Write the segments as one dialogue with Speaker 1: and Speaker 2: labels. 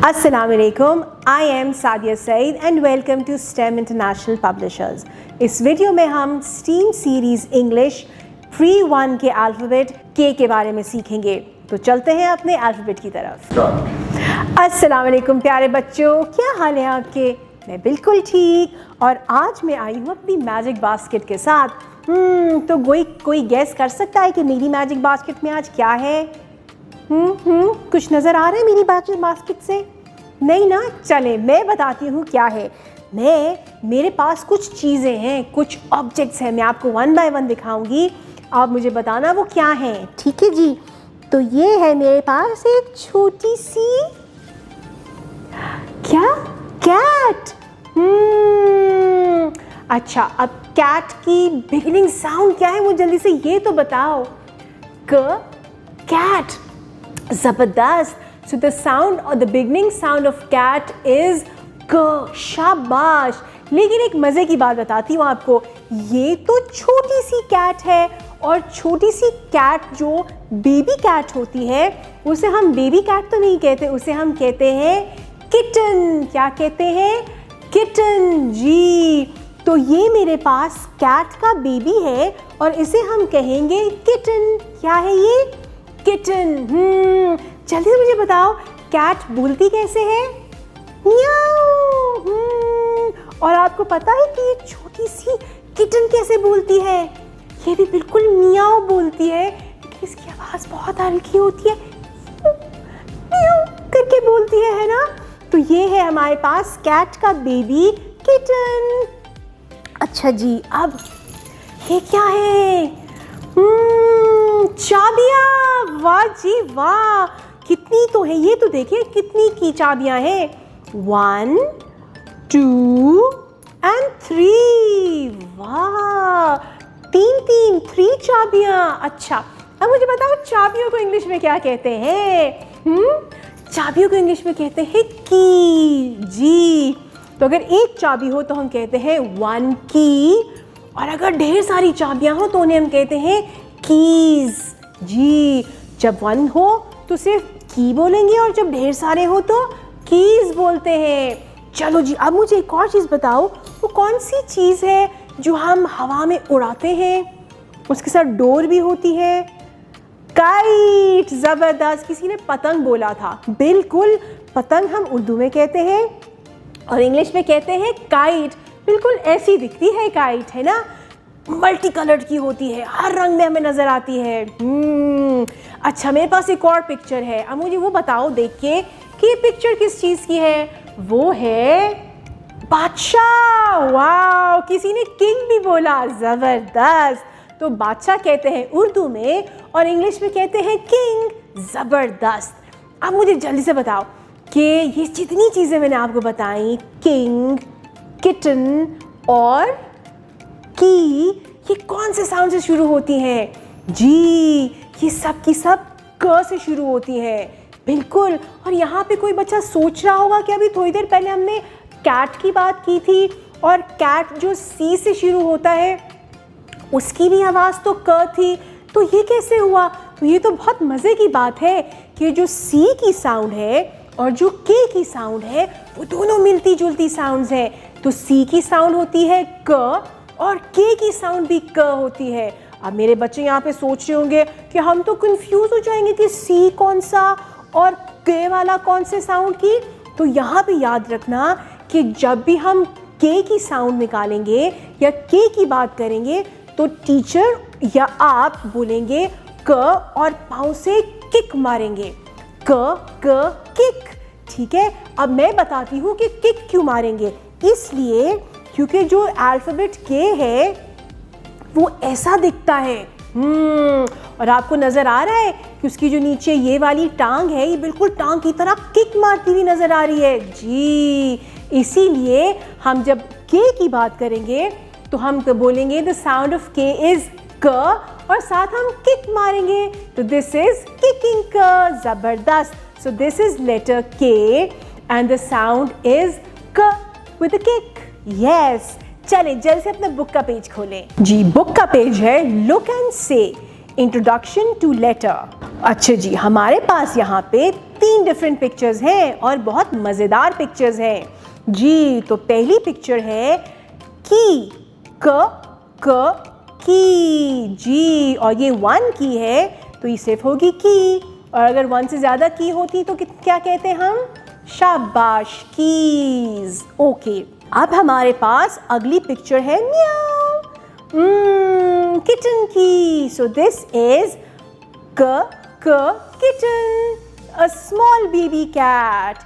Speaker 1: अस्सलामुअलैकुम, I am Sadia Saeed and welcome to STEM International Publishers. इस video में हम स्टीम सीरीज़ इंग्लिश प्री 1 के अल्फ़ाबेट के बारे में सीखेंगे। तो चलते हैं अपने अल्फ़ाबेट की तरफ। अस्सलामुअलैकुम प्यारे बच्चों, क्या हाल है आपके? मैं बिल्कुल ठीक, और आज मैं आई हूँ अपनी मैजिक बास्केट के साथ। तो कोई गैस कर सकता है कि मेरी मैजिक बास्केट में आज क्या है? कुछ नज़र आ रहा है मेरी बास्केट से? नहीं ना? चले मैं बताती हूँ क्या है। मेरे पास कुछ चीज़ें हैं, कुछ ऑब्जेक्ट्स हैं, मैं आपको 1 बाय 1 दिखाऊंगी। आप मुझे बताना वो क्या है, ठीक है जी? तो ये है मेरे पास एक छोटी सी क्या कैट। अच्छा, अब कैट की बिगिनिंग साउंड क्या है वो जल्दी से ये तो बताओ। कैट, ज़बरदस्त। So the sound or the beginning sound of cat is क। शाबाश। लेकिन एक मज़े की बात बताती हूँ आपको, ये तो छोटी सी कैट है, और छोटी सी कैट जो बेबी कैट होती है उसे हम बेबी कैट तो नहीं कहते, उसे हम कहते हैं किटन। क्या कहते हैं? किटन जी। तो ये मेरे पास कैट का बेबी है और इसे हम कहेंगे किटन। क्या है ये? किटन। जल्दी से मुझे बताओ, कैट बोलती कैसे है? म्याऊ। और आपको पता है कि ये छोटी सी किटन कैसे बोलती है? ये भी बिल्कुल म्याऊ बोलती है, लेकिन इसकी आवाज़ बहुत हल्की होती है, म्याऊ करके बोलती है ना? तो ये है हमारे पास कैट का बेबी किटन। अच्छा जी, अब ये क्या है? चाबियाँ। वाह जी वाह, कितनी तो है ये, तो देखिए कितनी की चाबियाँ हैं। 1 2 and 3। वाह, 3 चाबियाँ। अच्छा, अब मुझे बताओ चाबियों को इंग्लिश में क्या कहते हैं? चाबियों को इंग्लिश में कहते हैं की जी। तो अगर एक चाबी हो तो हम कहते हैं 1 की, और अगर ढेर सारी चाबियाँ हो तो उन्हें हम कहते हैं कीज जी। जब 1 हो तो सिर्फ की बोलेंगे, और जब ढेर सारे हो तो कीज बोलते हैं। चलो जी, अब मुझे एक और चीज़ बताओ, वो कौन सी चीज़ है जो हम हवा में उड़ाते हैं? उसके साथ डोर भी होती है। काइट। ज़बरदस्त। किसी ने पतंग बोला था, बिल्कुल। पतंग हम उर्दू में कहते हैं और इंग्लिश में कहते हैं काइट। बिल्कुल ऐसी दिखती है काइट, है ना? मल्टी कलर्ड की होती है, हर रंग में हमें नज़र आती है। अच्छा, मेरे पास एक और पिक्चर है। अब मुझे वो बताओ देख के कि ये पिक्चर किस चीज़ की है? वो है बादशाह। वाह, किसी ने किंग भी बोला। ज़बरदस्त। तो बादशाह कहते हैं उर्दू में और इंग्लिश में कहते हैं किंग। ज़बरदस्त। अब मुझे जल्दी से बताओ कि ये जितनी चीज़ें मैंने आपको बताई, किंग, किटन और की, ये कौन से साउंड से शुरू होती हैं? जी, ये सब की सब क से शुरू होती हैं। बिल्कुल। और यहाँ पे कोई बच्चा सोच रहा होगा कि अभी थोड़ी देर पहले हमने कैट की बात की थी, और कैट जो सी से शुरू होता है उसकी भी आवाज़ तो क थी, तो ये कैसे हुआ? तो ये तो बहुत मज़े की बात है कि जो सी की साउंड है और जो के की साउंड है वो दोनों मिलती जुलती साउंड्स हैं। तो सी की साउंड होती है क, और के की साउंड भी क होती है। अब मेरे बच्चे यहाँ पे सोच रहे होंगे कि हम तो कंफ्यूज हो जाएंगे कि सी कौन सा और के वाला कौन से साउंड की। तो यहाँ पे याद रखना कि जब भी हम के की साउंड निकालेंगे या के की बात करेंगे तो टीचर या आप बोलेंगे क और पाँव से किक मारेंगे। क किक, ठीक है? अब मैं बताती हूँ कि किक क्यों मारेंगे। इसलिए क्योंकि जो अल्फ़ाबेट के है वो ऐसा दिखता है। और आपको नज़र आ रहा है कि उसकी जो नीचे ये वाली टांग है, ये बिल्कुल टांग की तरह किक मारती हुई नज़र आ रही है जी। इसीलिए हम जब के की बात करेंगे तो हम बोलेंगे द साउंड ऑफ के इज़ क, और साथ हम किक मारेंगे तो दिस इज़ किकिंग क। ज़बरदस्त। सो दिस इज़ लेटर के एंड द साउंड इज़ क विद अ किक। यस। चलें जल्दी से अपना बुक का पेज खोलें जी। बुक का पेज है लुक एंड से इंट्रोडक्शन टू लेटर। अच्छा जी, हमारे पास यहाँ पे 3 डिफरेंट पिक्चर्स हैं और बहुत मज़ेदार पिक्चर्स हैं जी। तो पहली पिक्चर है की, की जी, और ये 1 की है तो ये सिर्फ होगी की, और अगर 1 से ज़्यादा की होती तो क्या कहते हैं हम? शाबाश, कीज। ओके, अब हमारे पास अगली पिक्चर है म्याऊ, किटन की। So this is kitten, a small baby cat.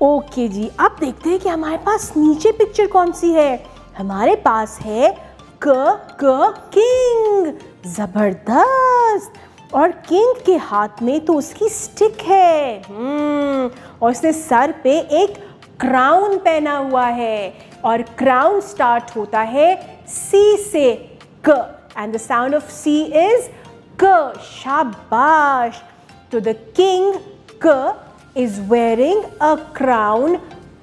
Speaker 1: Okay जी, अब देखते हैं कि हमारे पास नीचे पिक्चर कौन सी है। हमारे पास है किंग, जबरदस्त। और किंग के हाथ में तो उसकी स्टिक है, और उसने सर पे एक क्राउन पहना हुआ है, और क्राउन स्टार्ट होता है सी से, क, and the sound of C is क। शाबाश। तो द किंग क इज वेयरिंग अ क्राउन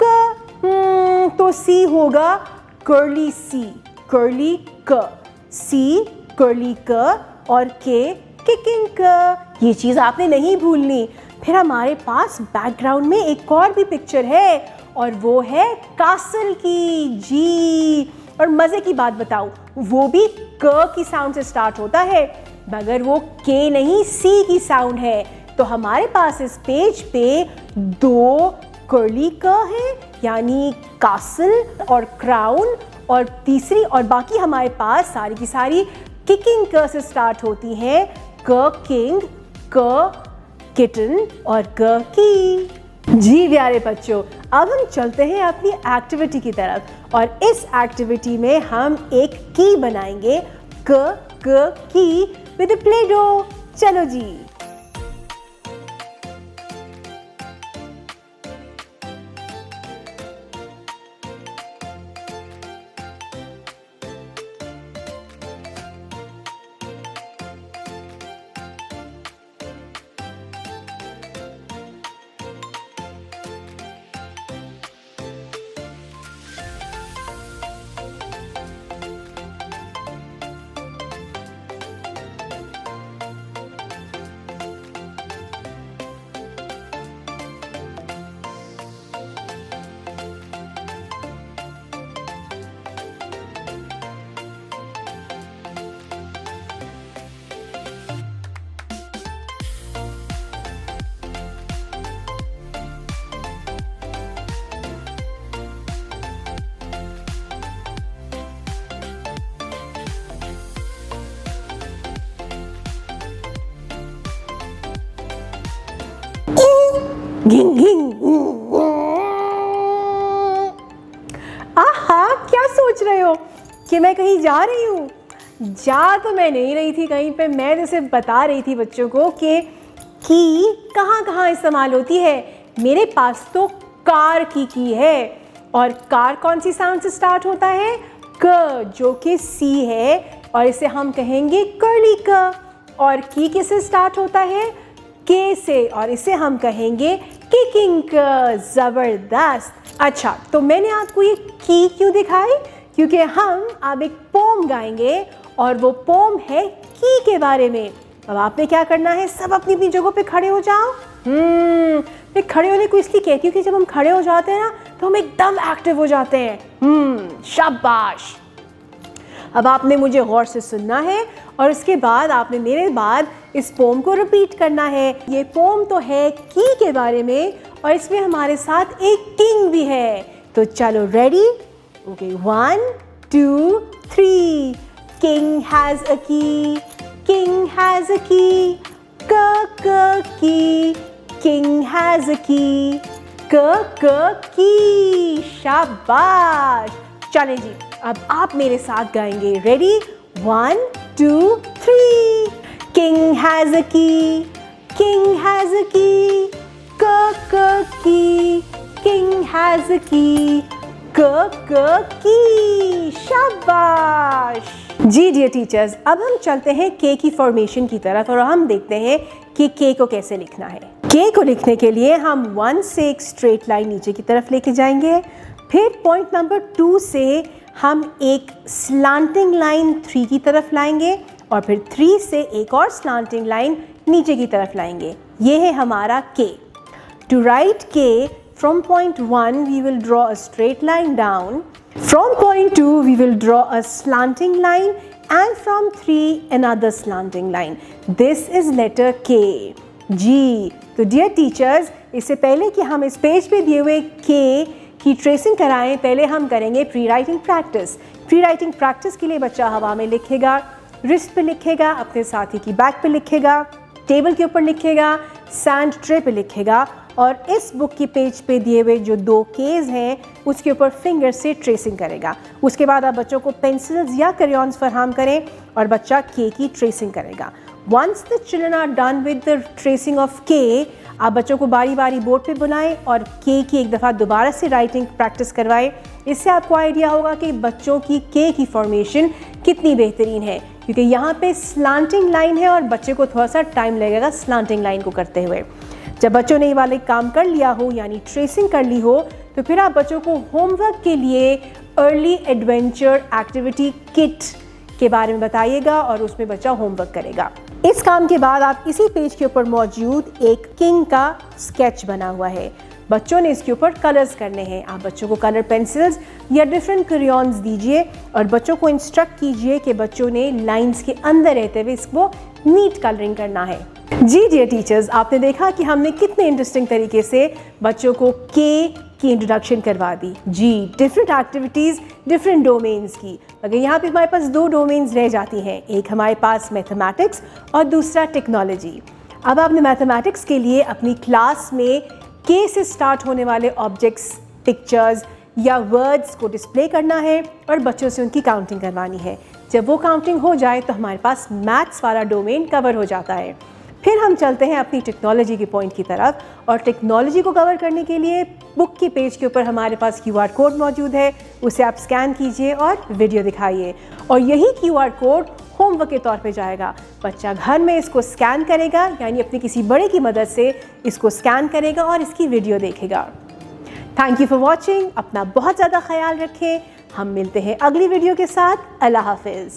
Speaker 1: क, तो सी होगा कर्ली सी, कर्ली क, सी कर्ली क, और के किकिंग क। ये चीज़ आपने नहीं भूलनी। फिर हमारे पास बैकग्राउंड में एक और भी पिक्चर है, और वो है कासल की जी। और मज़े की बात बताऊं, वो भी क की साउंड से स्टार्ट होता है, मगर वो के नहीं सी की साउंड है। तो हमारे पास इस पेज पे 2 कर्ली क है, यानी कासल और क्राउन, और तीसरी और बाकी हमारे पास सारी की सारी किकिंग क से स्टार्ट होती हैं, क किंग, क किटन और क की। जी प्यारे बच्चों, अब हम चलते हैं अपनी एक्टिविटी की तरफ, और इस एक्टिविटी में हम एक की बनाएंगे, क की विद प्ले डो। चलो जी। घिंग घिंग। आहा, क्या सोच रहे हो कि मैं कहीं जा रही हूँ? जा तो मैं नहीं रही थी कहीं पे, मैं जैसे बता रही थी बच्चों को कि कहाँ कहाँ इस्तेमाल होती है। मेरे पास तो कार की है, और कार कौन सी साउंड से स्टार्ट होता है? क, जो कि सी है, और इसे हम कहेंगे कर्ली क। और की किससे स्टार्ट होता है? के से, और इसे हम कहेंगे किकिंग क। ज़बरदस्त। अच्छा, तो मैंने आपको ये की क्यों दिखाई? क्योंकि हम अब एक पोम गाएंगे, और वो पोम है की के बारे में। अब आपने क्या करना है, सब अपनी अपनी जगहों पे खड़े हो जाओ। मैं खड़े होने को इसलिए कहती हूँ कि जब हम खड़े हो जाते हैं ना, तो हम एकदम एक्टिव हो जाते हैं। शाबाश। अब आपने मुझे गौर से सुनना है, और इसके बाद आपने मेरे बाद इस पोम को रिपीट करना है। ये पोम तो है की के बारे में, और इसमें हमारे साथ एक किंग भी है। तो चलो, ready? Okay, 1 2 3। King has a की, किंग हैज़ अ की, क की। किंग हैज़ अ की, क की। शाबाश। चलें जी, अब आप मेरे साथ गाएंगे। रेडी? 1 2 3। किंग हैज़ अ की, किंग हैज़ अ की, क की। किंग हैज़ अ की, क की। शाबाश। जी डियर टीचर्स, अब हम चलते हैं के की फॉर्मेशन की तरफ, और हम देखते हैं कि के को कैसे लिखना है। के को लिखने के लिए हम 1 से एक स्ट्रेट लाइन नीचे की तरफ लेके जाएंगे, फिर पॉइंट नंबर 2 से हम एक स्लांटिंग लाइन 3 की तरफ लाएंगे, और फिर 3 से एक और स्लांटिंग लाइन नीचे की तरफ लाएंगे। ये है हमारा K. To write K, from point 1 we will draw a straight line down. From point 2 we will draw a slanting line, and from 3 another slanting line. This is letter K. G. तो dear teachers, इससे पहले कि हम इस page पे दिए हुए K की ट्रेसिंग कराएं, पहले हम करेंगे pre writing practice. Pre writing practice के लिए बच्चा हवा में लिखेगा, रिस्ट पे लिखेगा, अपने साथी की बैक पे लिखेगा, टेबल के ऊपर लिखेगा, सैंड ट्रे पे लिखेगा, और इस बुक की पेज पे दिए हुए जो 2 केज हैं उसके ऊपर फिंगर से ट्रेसिंग करेगा. उसके बाद आप बच्चों को पेंसिल्स या क्रेयॉन्स फराहम करें और बच्चा K की ट्रेसिंग करेगा. Once the children are done with the tracing of K, आप बच्चों को बारी बारी बोर्ड पे बुलाएं और K की एक दफ़ा दोबारा से राइटिंग प्रैक्टिस करवाएं. इससे आपको आइडिया होगा कि बच्चों की K की फॉर्मेशन कितनी बेहतरीन है, क्योंकि यहाँ पे स्लांटिंग लाइन है और बच्चे को थोड़ा सा टाइम लगेगा स्लांटिंग लाइन को करते हुए. जब बच्चों ने ये वाले काम कर लिया हो, यानी ट्रेसिंग कर ली हो, तो फिर आप बच्चों को होमवर्क के लिए अर्ली एडवेंचर एक्टिविटी किट के बारे में बताइएगा और उसमें बच्चा होमवर्क करेगा. इस काम के बाद आप इसी पेज के ऊपर मौजूद एक किंग का स्केच बना हुआ है. बच्चों ने इसके ऊपर कलर्स करने हैं. आप बच्चों को कलर पेंसिल्स या डिफरेंट क्रेयॉन्स दीजिए और बच्चों को इंस्ट्रक्ट कीजिए कि बच्चों ने लाइंस के अंदर रहते हुए इसको नीट कलरिंग करना है. जी डियर टीचर्स, आपने देखा कि हमने कितने इंटरेस्टिंग तरीके से बच्चों को K की इंट्रोडक्शन करवा दी. जी, डिफरेंट एक्टिविटीज़ डिफरेंट डोमेन्स की. अगर यहाँ पे हमारे पास 2 डोमेन्स रह जाती हैं, एक हमारे पास मैथमेटिक्स और दूसरा टेक्नोलॉजी. अब आपने मैथमेटिक्स के लिए अपनी क्लास में K से स्टार्ट होने वाले ऑब्जेक्ट्स, पिक्चर्स या वर्ड्स को डिस्प्ले करना है और बच्चों से उनकी काउंटिंग करवानी है. जब वो काउंटिंग हो जाए तो हमारे पास मैथ्स वाला डोमेन कवर हो जाता है. फिर हम चलते हैं अपनी टेक्नोलॉजी के पॉइंट की तरफ, और टेक्नोलॉजी को कवर करने के लिए बुक की पेज के ऊपर हमारे पास QR कोड मौजूद है. उसे आप स्कैन कीजिए और वीडियो दिखाइए, और यही QR कोड होमवर्क के तौर पे जाएगा. बच्चा घर में इसको स्कैन करेगा, यानी अपनी किसी बड़े की मदद से इसको स्कैन करेगा और इसकी वीडियो देखेगा. Thank you for watching. अपना बहुत ज़्यादा ख्याल रखें. हम मिलते हैं अगली वीडियो के साथ. अल्लाह हाफिज़.